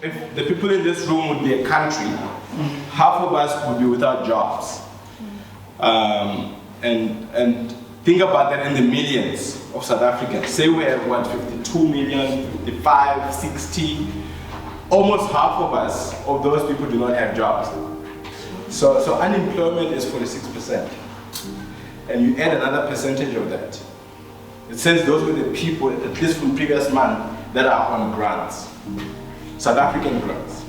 if the people in this room would be a country, half of us would be without jobs. And think about that in the millions of South Africans. Say we have, what, 52 million, 55, 60. Almost half of us, of those people, do not have jobs. So unemployment is 46%. And you add another percentage of that. It says those were the people, at least from previous month, that are on grants. South African grants.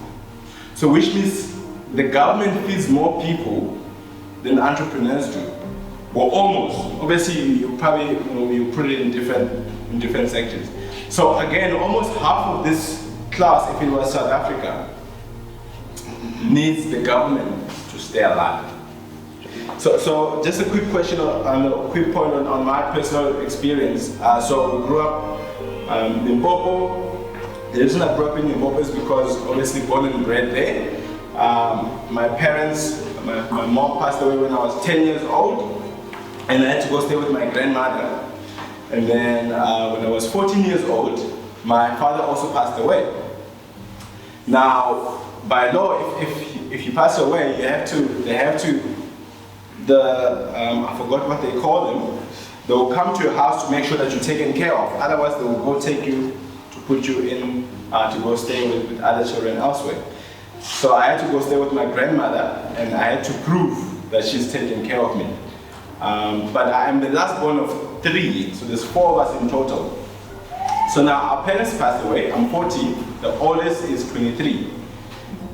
So which means the government feeds more people than entrepreneurs do. Or almost. Obviously, you probably, you put it in different sectors. So again, almost half of this class, if it was South Africa, needs the government to stay alive. So just a quick question a quick point on my personal experience. So we grew up in Limpopo. The reason I grew up in Limpopo is because obviously born and bred there. My parents, my mom passed away when I was 10 years old, and I had to go stay with my grandmother. And then when I was 14 years old, my father also passed away. Now, by law, if you pass away, I forgot what they call them. They will come to your house to make sure that you're taken care of. Otherwise, they will go take you to put you in to go stay with other children elsewhere. So I had to go stay with my grandmother, and I had to prove that she's taking care of me. But I am the last born of 3, so there's 4 of us in total. So now our parents passed away. I'm 40. The oldest is 23,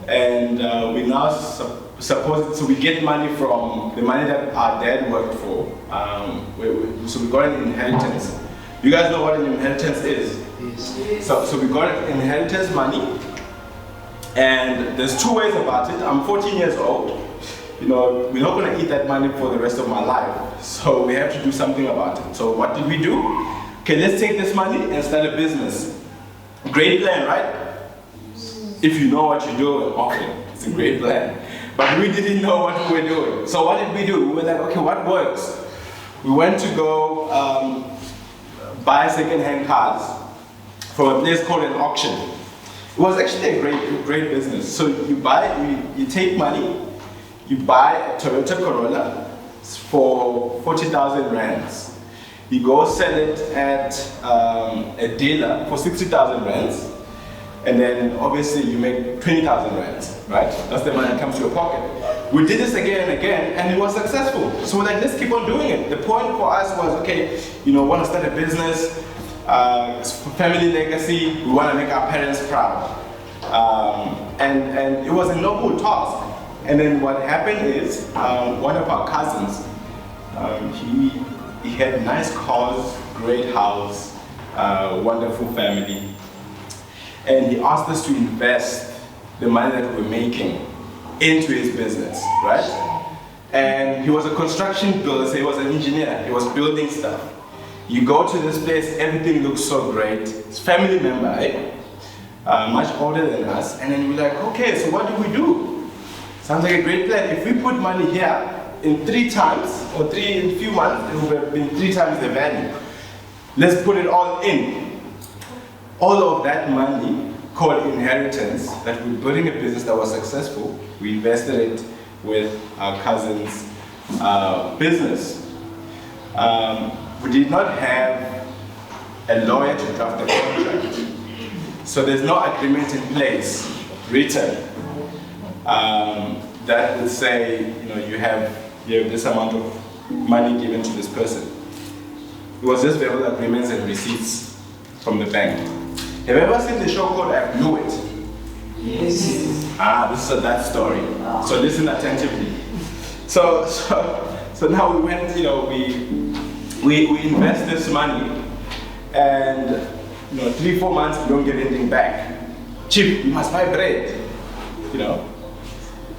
and we now so we get money from the money that our dad worked for. So we got an inheritance. You guys know what an inheritance is? Yes. So we got inheritance money, and there's 2 ways about it. I'm 14 years old. We're not going to eat that money for the rest of my life, so we have to do something about it. So what did we do? Okay, let's take this money and start a business. Great plan, right? If you know what you're doing, okay, it's a great plan. But we didn't know what we were doing. So what did we do? We were like, okay, what works? We went to go buy second-hand cars from a place called an auction. It was actually a great business. So you take money, you buy a Toyota Corolla for 40,000 rands. You go sell it at a dealer for 60,000 rands, and then obviously you make 20,000 rands, right? That's the money that comes to your pocket. We did this again and again, and it was successful. So we're like, let's keep on doing it. The point for us was, okay, want to start a business, it's for family legacy, we want to make our parents proud. And it was a noble task. And then what happened is, one of our cousins, he had nice cars, great house, wonderful family. And he asked us to invest the money that we were making into his business, right? And he was a construction builder, so he was an engineer. He was building stuff. You go to this place, everything looks so great. It's family member, right? Much older than us. And then we're like, okay, so what do we do? Sounds like a great plan. If we put money here, in 3 times, or in a few months, it would have been 3 times the value. Let's put it all in. All of that money, called inheritance, that we're building a business that was successful, we invested it with our cousin's business. We did not have a lawyer to draft the contract. So there's no agreement in place, written, that would say, you have this amount of money given to this person. It was just verbal agreements and receipts from the bank. Have you ever seen the show called I Blew It? Yes. This is that story. So listen attentively. So now we went, we invest this money, and 3-4 months we don't get anything back. Chief, you must buy bread.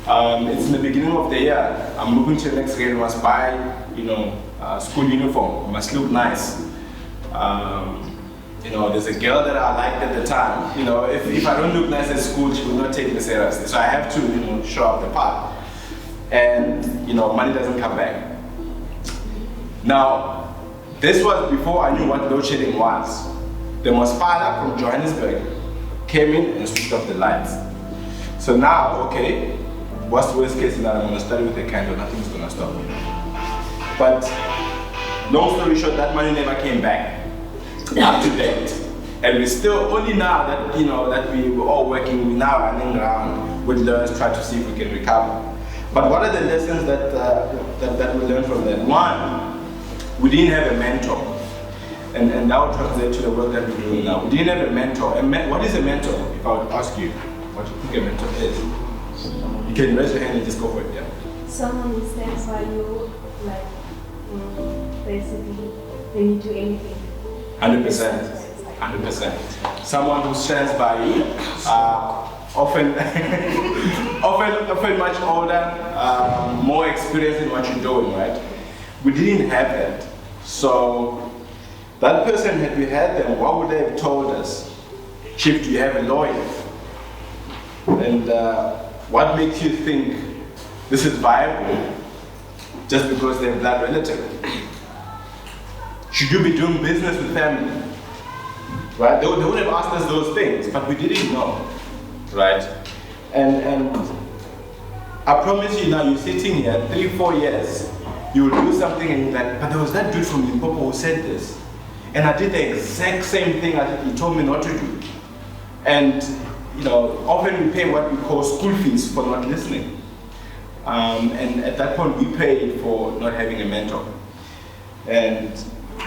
It's in the beginning of the year. I'm moving to the next grade. I must buy, school uniform. It must look nice. There's a girl that I liked at the time. If I don't look nice at school, she will not take me seriously. So I have to, show up the part. And, money doesn't come back. Now, this was before I knew what load shedding was. The Mospala from Johannesburg came in and switched off the lights. So now, okay, what's the worst case scenario? I'm going to study with a candle, nothing's going to stop me. But long story short, that money never came back up to date. And we still, only now that, that we were all working, we now running around with learners, try to see if we can recover. But what are the lessons that we learned from that? One, we didn't have a mentor. And that would translate to the work that we're doing now. We didn't have a mentor. What is a mentor? If I would ask you what you think a mentor is, you can raise your hand and just go for it. Yeah. Someone who stands by you, like basically when you do anything. 100%. 100%. Someone who stands by you, often much older, more experienced in what you're doing, right? We didn't have that. So that person, had we had them, what would they have told us? Chief, do you have a lawyer? And what makes you think this is viable just because they're a blood relative? Should you be doing business with family? Right? They would have asked us those things, but we didn't know. Right? And I promise you now, you're sitting here 3-4 years, you will do something and you're like, but there was that dude from Limpopo who said this. And I did the exact same thing that he told me not to do. And often we pay what we call school fees for not listening. And at that point we paid for not having a mentor. And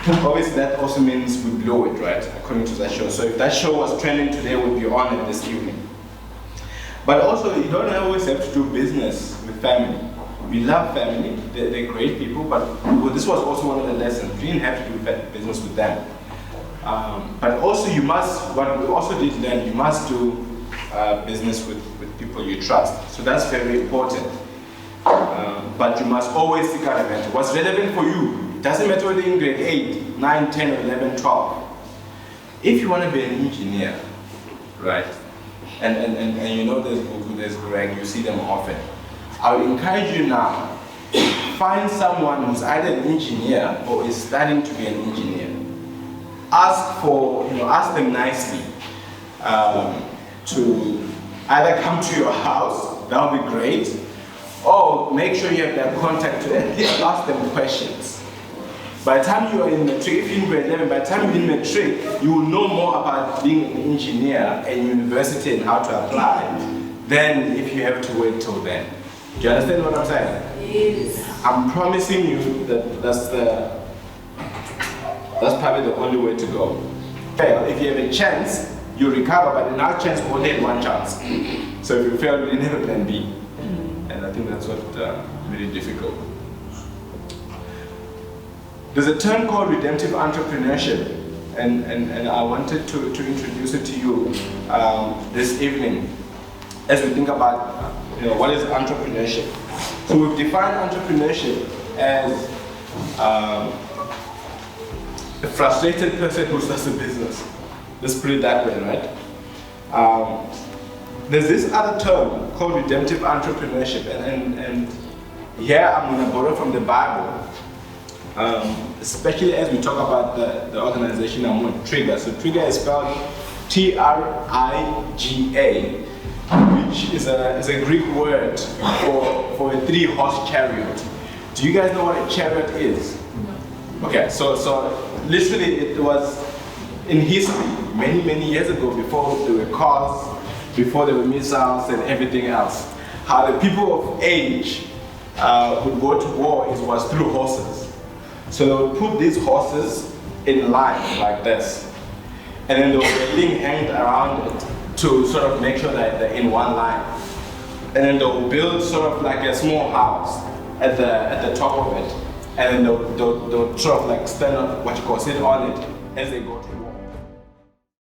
obviously that also means we blow it, right? According to that show. So if that show was trending today, we'd be on it this evening. But also, you don't always have to do business with family. We love family, they're great people, but this was also one of the lessons. We didn't have to do business with them. But also what we also did learn, you must do business with people you trust. So that's very important. But you must always seek out a mentor. What's relevant for you, it doesn't matter whether you're in grade 8, 9, 10, or 11, 12. If you want to be an engineer, right, and you know there's Buku, there's Greg, you see them often, I would encourage you now, find someone who's either an engineer or is studying to be an engineer. Ask them nicely to either come to your house, that would be great, or make sure you have their contact to at least ask them questions. By the time you are in matric, if you're in grade 11, by the time you're in matric, you will know more about being an engineer and university and how to apply than if you have to wait till then. Do you understand what I'm saying? Yes. I'm promising you that that's probably the only way to go. Fail. If you have a chance, you recover, but in our chance, we only had one chance. So if you fail, we didn't have a plan B. And I think that's what really difficult. There's a term called redemptive entrepreneurship, and I wanted to introduce it to you this evening as we think about what is entrepreneurship. So we've defined entrepreneurship as a frustrated person who starts a business. Let's put it that way, right? There's this other term called redemptive entrepreneurship, and here I'm going to borrow from the Bible, especially as we talk about the organization I'm with, Trigger. So Trigger is spelled Triga, which is a Greek word for a 3-horse chariot. Do you guys know what a chariot is? Okay, so literally it was in history, many years ago, before there were cars, before there were missiles and everything else, how the people of age would go to war was through horses. So they would put these horses in line like this, and then there was a thing hanged around it to sort of make sure that they're in one line. And then they'll build sort of like a small house at the top of it, and then they'll sort of like stand on what you call sit on it as they go to war.